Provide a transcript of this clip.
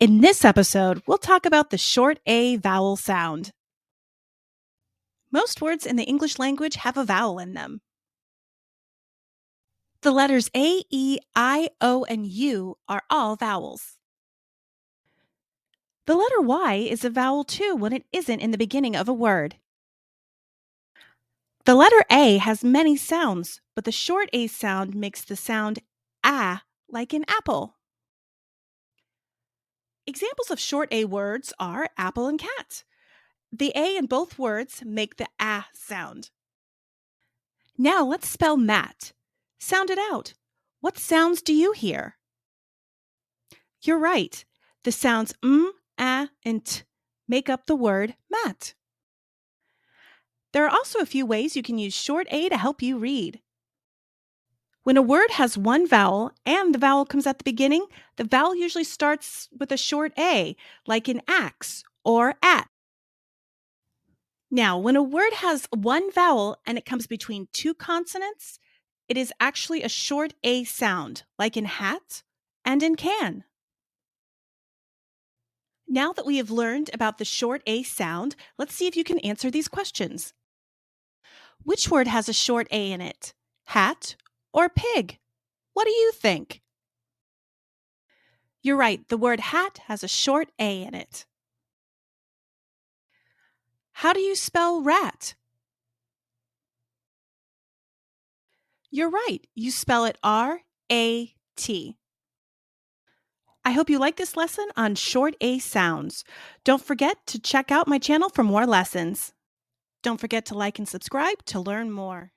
In this episode, we'll talk about the short A vowel sound. Most words in the English language have a vowel in them. The letters A, E, I, O, and U are all vowels. The letter Y is a vowel too when it isn't in the beginning of a word. The letter A has many sounds, but the short A sound makes the sound ah, like in apple. Examples of short A words are apple and cat. The A in both words make the ah sound. Now let's spell mat. Sound it out. What sounds do you hear? You're right. The sounds and t make up the word mat. There are also a few ways you can use short A to help you read. When a word has one vowel and the vowel comes at the beginning, the vowel usually starts with a short A, like in axe or at. Now, when a word has one vowel and it comes between two consonants, it is actually a short A sound, like in hat and in can. Now that we have learned about the short A sound, let's see if you can answer these questions. Which word has a short A in it? Hat or pig? What do you think? You're right, the word hat has a short A in it. How do you spell rat? You're right, you spell it R-A-T. I hope you like this lesson on short A sounds. Don't forget to check out my channel for more lessons. Don't forget to like and subscribe to learn more.